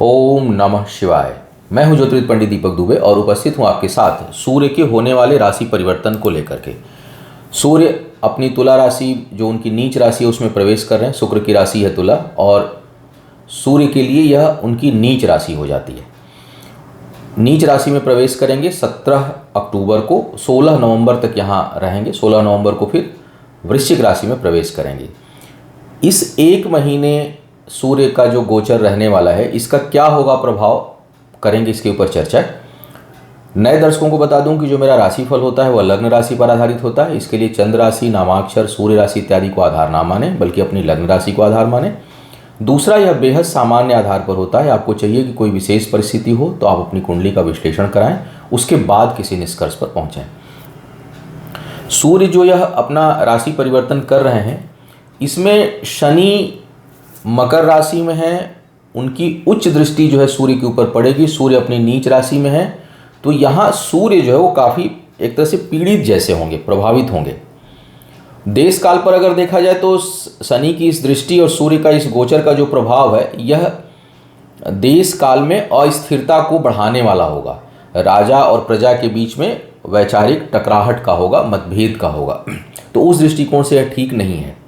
ओम नमः शिवाय। मैं हूं ज्योतिर्विद पंडित दीपक दुबे और उपस्थित हूं आपके साथ सूर्य के होने वाले राशि परिवर्तन को लेकर के। सूर्य अपनी तुला राशि, जो उनकी नीच राशि है, उसमें प्रवेश कर रहे हैं। शुक्र की राशि है तुला और सूर्य के लिए यह उनकी नीच राशि हो जाती है। नीच राशि में प्रवेश करेंगे 17 अक्टूबर को, 16 नवंबर तक यहाँ रहेंगे। 16 नवंबर को फिर वृश्चिक राशि में प्रवेश करेंगे। इस एक महीने सूर्य का जो गोचर रहने वाला है, इसका क्या होगा प्रभाव, करेंगे इसके ऊपर चर्चा। नए दर्शकों को बता दूं कि जो मेरा राशिफल होता है वह लग्न राशि पर आधारित होता है। इसके लिए चंद्र राशि, नामाक्षर, सूर्य राशि इत्यादि को आधार ना माने, बल्कि अपनी लग्न राशि को आधार माने। दूसरा, यह बेहद सामान्य आधार पर होता है। आपको चाहिए कि कोई विशेष परिस्थिति हो तो आप अपनी कुंडली का विश्लेषण कराएं, उसके बाद किसी निष्कर्ष पर पहुंचें। सूर्य जो यह अपना राशि परिवर्तन कर रहे हैं, इसमें शनि मकर राशि में है, उनकी उच्च दृष्टि जो है सूर्य के ऊपर पड़ेगी। सूर्य अपनी नीच राशि में है, तो यहाँ सूर्य जो है वो काफ़ी एक तरह से पीड़ित जैसे होंगे, प्रभावित होंगे। देश काल पर अगर देखा जाए तो शनि की इस दृष्टि और सूर्य का इस गोचर का जो प्रभाव है, यह देश काल में अस्थिरता को बढ़ाने वाला होगा। राजा और प्रजा के बीच में वैचारिक टकराहट का होगा, मतभेद का होगा। तो उस दृष्टिकोण से यह ठीक नहीं है।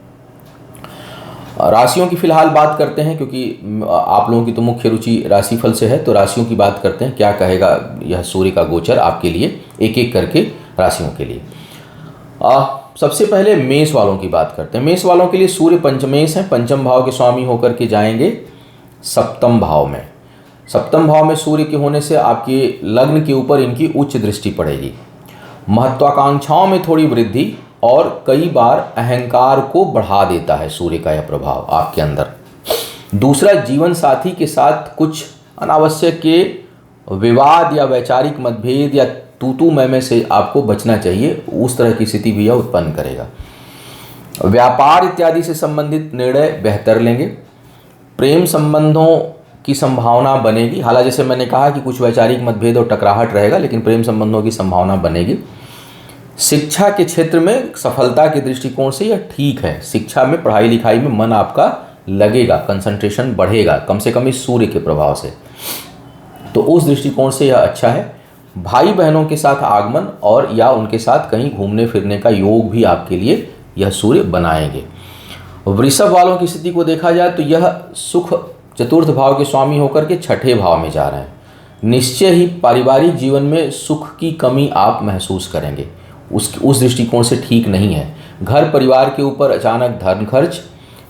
राशियों की फिलहाल बात करते हैं, क्योंकि आप लोगों की तो मुख्य रुचि राशिफल से है, तो राशियों की बात करते हैं। क्या कहेगा यह सूर्य का गोचर आपके लिए, एक एक करके राशियों के लिए। सबसे पहले मेष वालों की बात करते हैं। मेष वालों के लिए सूर्य पंचमेश है, पंचम भाव के स्वामी होकर के जाएंगे सप्तम भाव में। सप्तम भाव में सूर्य के होने से आपके लग्न के ऊपर इनकी उच्च दृष्टि पड़ेगी। महत्वाकांक्षाओं में थोड़ी वृद्धि और कई बार अहंकार को बढ़ा देता है सूर्य का यह प्रभाव आपके अंदर। दूसरा, जीवन साथी के साथ कुछ अनावश्यक के विवाद या वैचारिक मतभेद या तू मैं से आपको बचना चाहिए। उस तरह की स्थिति भी यह उत्पन्न करेगा। व्यापार इत्यादि से संबंधित निर्णय बेहतर लेंगे। प्रेम संबंधों की संभावना बनेगी। हालांकि जैसे मैंने कहा कि कुछ वैचारिक मतभेद और टकराहट रहेगा, लेकिन प्रेम संबंधों की संभावना बनेगी। शिक्षा के क्षेत्र में सफलता के दृष्टिकोण से यह ठीक है। शिक्षा में, पढ़ाई लिखाई में मन आपका लगेगा, कंसंट्रेशन बढ़ेगा, कम से कम इस सूर्य के प्रभाव से। तो उस दृष्टिकोण से यह अच्छा है। भाई बहनों के साथ आगमन और या उनके साथ कहीं घूमने फिरने का योग भी आपके लिए यह सूर्य बनाएंगे। वृषभ वालों की स्थिति को देखा जाए तो यह सुख चतुर्थ भाव के स्वामी होकर के छठे भाव में जा रहे हैं। निश्चय ही पारिवारिक जीवन में सुख की कमी आप महसूस करेंगे। उस दृष्टिकोण से ठीक नहीं है। घर परिवार के ऊपर अचानक धन खर्च,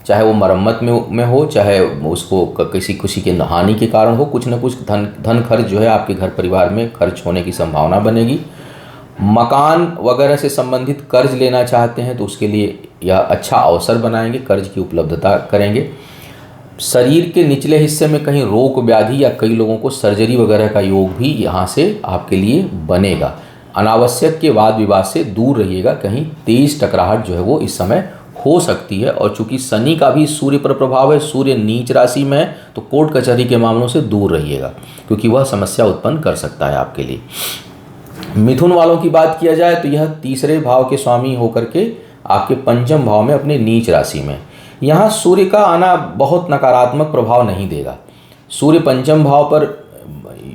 चाहे वो मरम्मत में हो, चाहे उसको किसी खुशी के हानि के कारण हो, कुछ न कुछ धन खर्च जो है आपके घर परिवार में खर्च होने की संभावना बनेगी। मकान वगैरह से संबंधित कर्ज लेना चाहते हैं तो उसके लिए यह अच्छा अवसर बनाएंगे, कर्ज की उपलब्धता करेंगे। शरीर के निचले हिस्से में कहीं रोग व्याधि या कई लोगों को सर्जरी वगैरह का योग भी यहाँ से आपके लिए बनेगा। अनावश्यक के वाद विवाद से दूर रहिएगा। कहीं तेज टकराहट जो है वो इस समय हो सकती है। और चूंकि शनि का भी सूर्य पर प्रभाव है, सूर्य नीच राशि में है, तो कोर्ट कचहरी के मामलों से दूर रहिएगा, क्योंकि वह समस्या उत्पन्न कर सकता है आपके लिए। मिथुन वालों की बात किया जाए तो यह तीसरे भाव के स्वामी होकर के आपके पंचम भाव में, अपने नीच राशि में, यहाँ सूर्य का आना बहुत नकारात्मक प्रभाव नहीं देगा। सूर्य पंचम भाव पर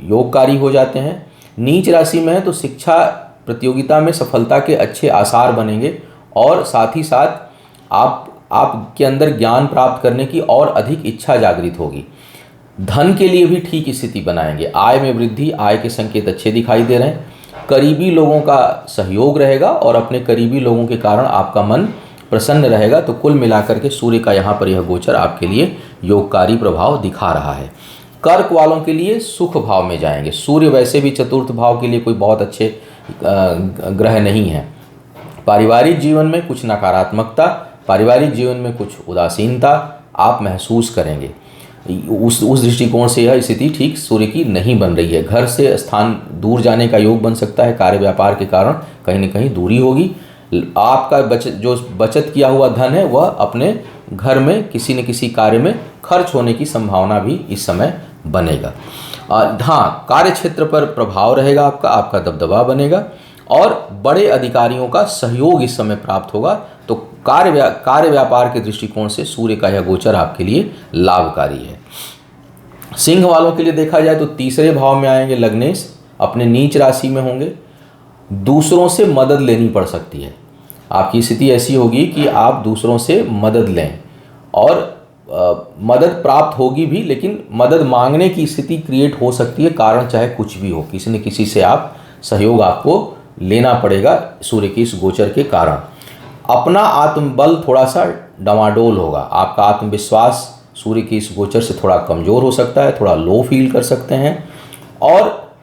योगकारी हो जाते हैं। नीच राशि में है तो शिक्षा प्रतियोगिता में सफलता के अच्छे आसार बनेंगे और साथ ही साथ आपके अंदर ज्ञान प्राप्त करने की और अधिक इच्छा जागृत होगी। धन के लिए भी ठीक स्थिति बनाएंगे। आय में वृद्धि, आय के संकेत अच्छे दिखाई दे रहे हैं। करीबी लोगों का सहयोग रहेगा और अपने करीबी लोगों के कारण आपका मन प्रसन्न रहेगा। तो कुल मिलाकर के सूर्य का यहाँ पर यह गोचर आपके लिए योगकारी प्रभाव दिखा रहा है। कर्क वालों के लिए सुख भाव में जाएंगे। सूर्य वैसे भी चतुर्थ भाव के लिए कोई बहुत अच्छे ग्रह नहीं है। पारिवारिक जीवन में कुछ नकारात्मकता, पारिवारिक जीवन में कुछ उदासीनता आप महसूस करेंगे। उस दृष्टिकोण से यह स्थिति ठीक सूर्य की नहीं बन रही है। घर से स्थान दूर जाने का योग बन सकता है। कार्य व्यापार के कारण कहीं न कहीं दूरी होगी। आपका बचत किया हुआ धन है वह अपने घर में किसी न किसी कार्य में खर्च होने की संभावना भी इस समय बनेगा। हाँ, कार्य क्षेत्र पर प्रभाव रहेगा आपका दबदबा बनेगा और बड़े अधिकारियों का सहयोग इस समय प्राप्त होगा। तो कार्य व्यापार के दृष्टिकोण से सूर्य का यह गोचर आपके लिए लाभकारी है। सिंह वालों के लिए देखा जाए तो तीसरे भाव में आएंगे लग्नेश, अपने नीच राशि में होंगे। दूसरों से मदद लेनी पड़ सकती है, आपकी स्थिति ऐसी होगी कि आप दूसरों से मदद लें और मदद प्राप्त होगी भी, लेकिन मदद मांगने की स्थिति क्रिएट हो सकती है, कारण चाहे कुछ भी हो, किसी न किसी से आप सहयोग आपको लेना पड़ेगा सूर्य के इस गोचर के कारण। अपना आत्मबल थोड़ा सा डमाडोल होगा, आपका आत्मविश्वास सूर्य के इस गोचर से थोड़ा कमज़ोर हो सकता है, थोड़ा लो फील कर सकते हैं। और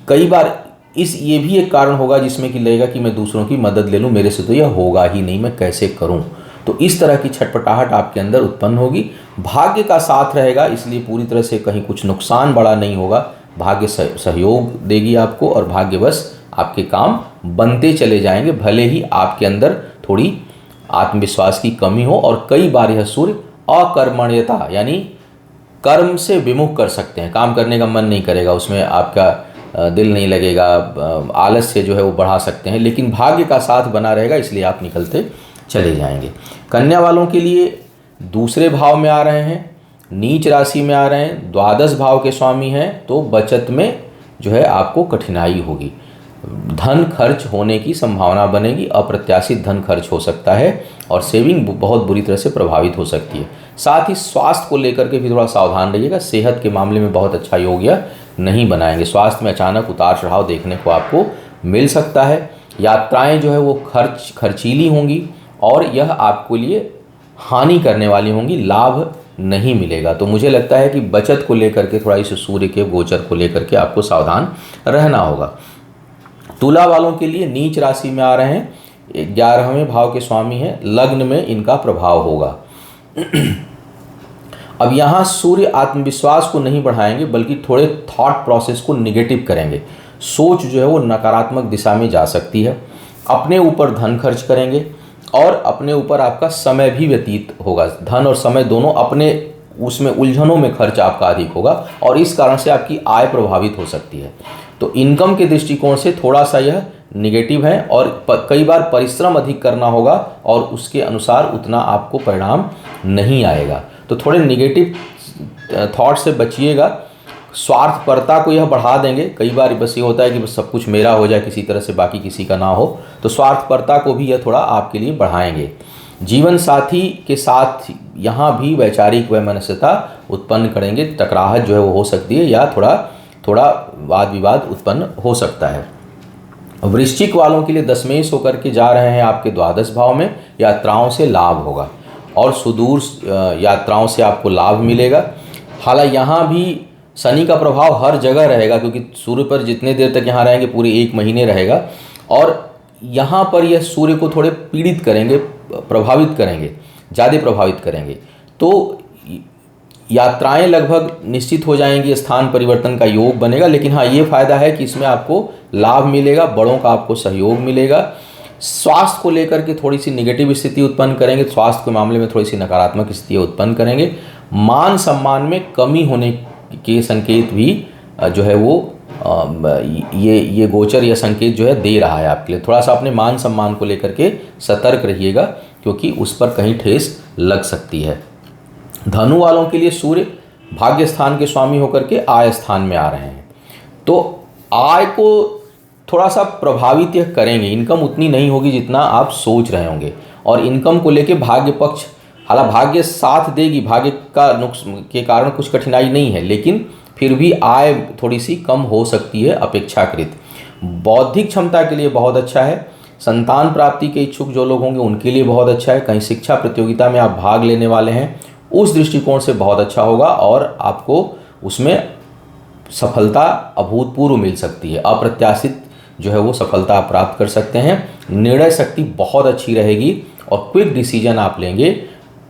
कई बार ये भी एक कारण होगा जिसमें कि लगेगा कि मैं दूसरों की मदद ले लूँ, मेरे से तो यह होगा ही नहीं, मैं कैसे करूँ। तो इस तरह की छटपटाहट आपके अंदर उत्पन्न होगी। भाग्य का साथ रहेगा, इसलिए पूरी तरह से कहीं कुछ नुकसान बड़ा नहीं होगा, भाग्य सहयोग देगी आपको और भाग्यवश आपके काम बनते चले जाएंगे, भले ही आपके अंदर थोड़ी आत्मविश्वास की कमी हो। और कई बार यह सूर्य अकर्मण्यता यानी कर्म से विमुख कर सकते हैं, काम करने का मन नहीं करेगा, उसमें आपका दिल नहीं लगेगा, आलस्य जो है वो बढ़ा सकते हैं, लेकिन भाग्य का साथ बना रहेगा, इसलिए आप निकलते चले जाएंगे। कन्या वालों के लिए दूसरे भाव में आ रहे हैं, नीच राशि में आ रहे हैं, द्वादश भाव के स्वामी हैं, तो बचत में जो है आपको कठिनाई होगी, धन खर्च होने की संभावना बनेगी, अप्रत्याशित धन खर्च हो सकता है और सेविंग बहुत बुरी तरह से प्रभावित हो सकती है। साथ ही स्वास्थ्य को लेकर के भी थोड़ा सावधान रहिएगा, सेहत के मामले में बहुत अच्छा योग या नहीं बनाएंगे, स्वास्थ्य में अचानक उतार चढ़ाव देखने को आपको मिल सकता है। यात्राएं जो है वो खर्चीली होंगी और यह आपके लिए हानि करने वाली होंगी, लाभ नहीं मिलेगा। तो मुझे लगता है कि बचत को लेकर के थोड़ा इस सूर्य के गोचर को लेकर के आपको सावधान रहना होगा। तुला वालों के लिए नीच राशि में आ रहे हैं, 11वें भाव के स्वामी हैं, लग्न में इनका प्रभाव होगा। अब यहाँ सूर्य आत्मविश्वास को नहीं बढ़ाएंगे बल्कि थोड़े थॉट प्रोसेस को निगेटिव करेंगे, सोच जो है वो नकारात्मक दिशा में जा सकती है, अपने ऊपर धन खर्च करेंगे और अपने ऊपर आपका समय भी व्यतीत होगा, धन और समय दोनों अपने उसमें उलझनों में खर्च आपका अधिक होगा और इस कारण से आपकी आय प्रभावित हो सकती है। तो इनकम के दृष्टिकोण से थोड़ा सा यह निगेटिव है और कई बार परिश्रम अधिक करना होगा और उसके अनुसार उतना आपको परिणाम नहीं आएगा। तो थोड़े निगेटिव थॉट से बचिएगा, स्वार्थपरता को यह बढ़ा देंगे, कई बार बस ये होता है कि बस सब कुछ मेरा हो जाए किसी तरह से, बाकी किसी का ना हो, तो स्वार्थपरता को भी यह थोड़ा आपके लिए बढ़ाएंगे। जीवन साथी के साथ यहाँ भी वैचारिक वैमनस्यता उत्पन्न करेंगे, टकराहट जो है वो हो सकती है या थोड़ा वाद विवाद उत्पन्न हो सकता है। वृश्चिक वालों के लिए दशमेश होकर के जा रहे हैं आपके द्वादश भाव में, यात्राओं से लाभ होगा और सुदूर यात्राओं से आपको लाभ मिलेगा। हालांकि यहाँ भी शनि का प्रभाव हर जगह रहेगा क्योंकि सूर्य पर जितने देर तक यहाँ रहेंगे पूरे 1 महीने रहेगा और यहाँ पर यह सूर्य को थोड़े पीड़ित करेंगे, प्रभावित करेंगे, ज़्यादा प्रभावित करेंगे। तो यात्राएं लगभग निश्चित हो जाएंगी, स्थान परिवर्तन का योग बनेगा, लेकिन हाँ ये फ़ायदा है कि इसमें आपको लाभ मिलेगा, बड़ों का आपको सहयोग मिलेगा। स्वास्थ्य को लेकर के थोड़ी सी निगेटिव स्थिति उत्पन्न करेंगे, स्वास्थ्य के मामले में थोड़ी सी नकारात्मक स्थिति उत्पन्न करेंगे। मान सम्मान में कमी होने के संकेत भी जो है वो ये गोचर या संकेत जो है दे रहा है आपके लिए। थोड़ा सा अपने मान सम्मान को लेकर के सतर्क रहिएगा क्योंकि उस पर कहीं ठेस लग सकती है। धनु वालों के लिए सूर्य भाग्य स्थान के स्वामी होकर के आय स्थान में आ रहे हैं, तो आय को थोड़ा सा प्रभावित यह करेंगे, इनकम उतनी नहीं होगी जितना आप सोच रहे होंगे और इनकम को लेके भाग्य पक्ष, हालांकि भाग्य साथ देगी, भाग्य का नुकसान के कारण कुछ कठिनाई नहीं है, लेकिन फिर भी आय थोड़ी सी कम हो सकती है अपेक्षाकृत। बौद्धिक क्षमता के लिए बहुत अच्छा है, संतान प्राप्ति के इच्छुक जो लोग होंगे उनके लिए बहुत अच्छा है, कहीं शिक्षा प्रतियोगिता में आप भाग लेने वाले हैं उस दृष्टिकोण से बहुत अच्छा होगा और आपको उसमें सफलता अभूतपूर्व मिल सकती है, अप्रत्याशित जो है वो सफलता आप प्राप्त कर सकते हैं। निर्णय शक्ति बहुत अच्छी रहेगी और क्विक डिसीजन आप लेंगे।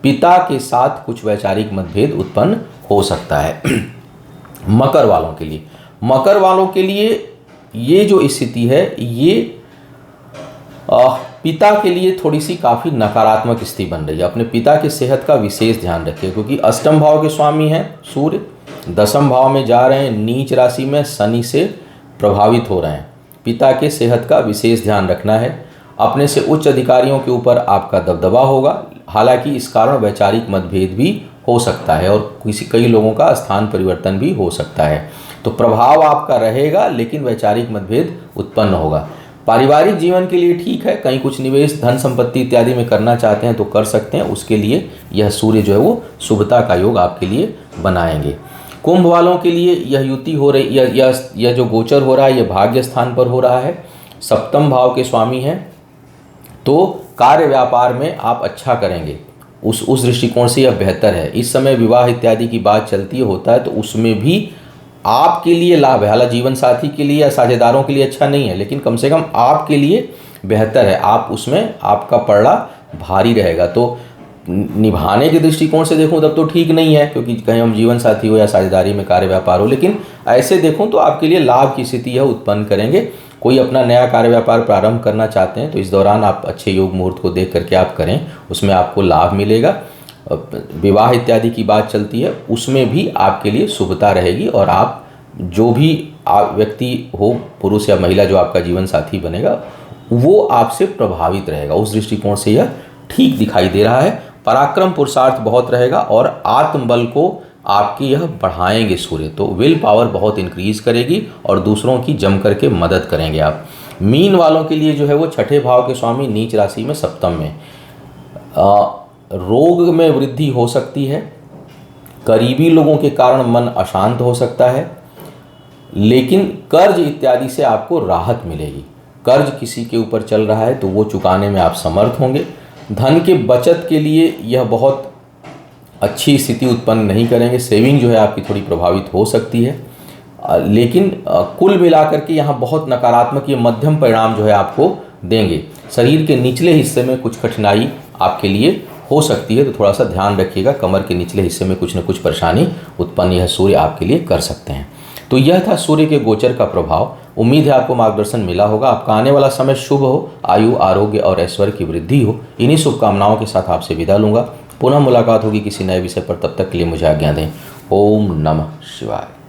पिता के साथ कुछ वैचारिक मतभेद उत्पन्न हो सकता है। मकर वालों के लिए ये जो स्थिति है ये पिता के लिए थोड़ी सी काफ़ी नकारात्मक स्थिति बन रही है। अपने पिता की सेहत का विशेष ध्यान रखिए क्योंकि अष्टम भाव के स्वामी हैं सूर्य, दशम भाव में जा रहे हैं, नीच राशि में शनि से प्रभावित हो रहे हैं। पिता के सेहत का विशेष ध्यान रखना है। अपने से उच्च अधिकारियों के ऊपर आपका दबदबा होगा, हालांकि इस कारण वैचारिक मतभेद भी हो सकता है और कई लोगों का स्थान परिवर्तन भी हो सकता है। तो प्रभाव आपका रहेगा, लेकिन वैचारिक मतभेद उत्पन्न होगा। पारिवारिक जीवन के लिए ठीक है, कहीं कुछ निवेश धन संपत्ति इत्यादि में करना चाहते हैं तो कर सकते हैं, उसके लिए यह सूर्य जो है वो शुभता का योग आपके लिए बनाएंगे। कुंभ वालों के लिए यह युति हो रही, यह जो गोचर हो रहा है, यह भाग्य स्थान पर हो रहा है, सप्तम भाव के स्वामी हैं, तो कार्य व्यापार में आप अच्छा करेंगे, उस दृष्टिकोण से यह बेहतर है। इस समय विवाह इत्यादि की बात चलती होता है तो उसमें भी आपके लिए लाभ है। हालांकि जीवन साथी के लिए या साझेदारों के लिए अच्छा नहीं है, लेकिन कम से कम आपके लिए बेहतर है, आप उसमें आपका पड़ला भारी रहेगा। तो निभाने के दृष्टिकोण से देखूं तब तो ठीक नहीं है, क्योंकि कहीं हम जीवन साथी हो या साझेदारी में कार्य व्यापार हो, लेकिन ऐसे देखूं तो आपके लिए लाभ की स्थिति यह उत्पन्न करेंगे। कोई अपना नया कार्य व्यापार प्रारंभ करना चाहते हैं तो इस दौरान आप अच्छे योग मुहूर्त को देख करके आप करें, उसमें आपको लाभ मिलेगा। विवाह इत्यादि की बात चलती है, उसमें भी आपके लिए शुभता रहेगी और आप जो भी व्यक्ति हो, पुरुष या महिला, जो आपका जीवन साथी बनेगा वो आपसे प्रभावित रहेगा। उस दृष्टिकोण से यह ठीक दिखाई दे रहा है। पराक्रम पुरुषार्थ बहुत रहेगा और आत्मबल को आपकी यह बढ़ाएंगे सूर्य, तो विल पावर बहुत इंक्रीज करेगी और दूसरों की जम करके मदद करेंगे आप। मीन वालों के लिए जो है वो छठे भाव के स्वामी नीच राशि में सप्तम में, रोग में वृद्धि हो सकती है, करीबी लोगों के कारण मन अशांत हो सकता है, लेकिन कर्ज इत्यादि से आपको राहत मिलेगी। कर्ज किसी के ऊपर चल रहा है तो वो चुकाने में आप समर्थ होंगे। धन के बचत के लिए यह बहुत अच्छी स्थिति उत्पन्न नहीं करेंगे, सेविंग जो है आपकी थोड़ी प्रभावित हो सकती है, लेकिन कुल मिलाकर के यहाँ बहुत नकारात्मक ये मध्यम परिणाम जो है आपको देंगे। शरीर के निचले हिस्से में कुछ कठिनाई आपके लिए हो सकती है, तो थोड़ा सा ध्यान रखिएगा, कमर के निचले हिस्से में कुछ न कुछ परेशानी उत्पन्न यह सूर्य आपके लिए कर सकते हैं। तो यह था सूर्य के गोचर का प्रभाव। उम्मीद है आपको मार्गदर्शन मिला होगा। आपका आने वाला समय शुभ हो, आयु आरोग्य और ऐश्वर्य की वृद्धि हो। इन्हीं शुभकामनाओं के साथ आपसे विदा लूंगा। पुनः मुलाकात होगी किसी नए विषय पर, तब तक के लिए मुझे आज्ञा दें। ओम नमः शिवाय।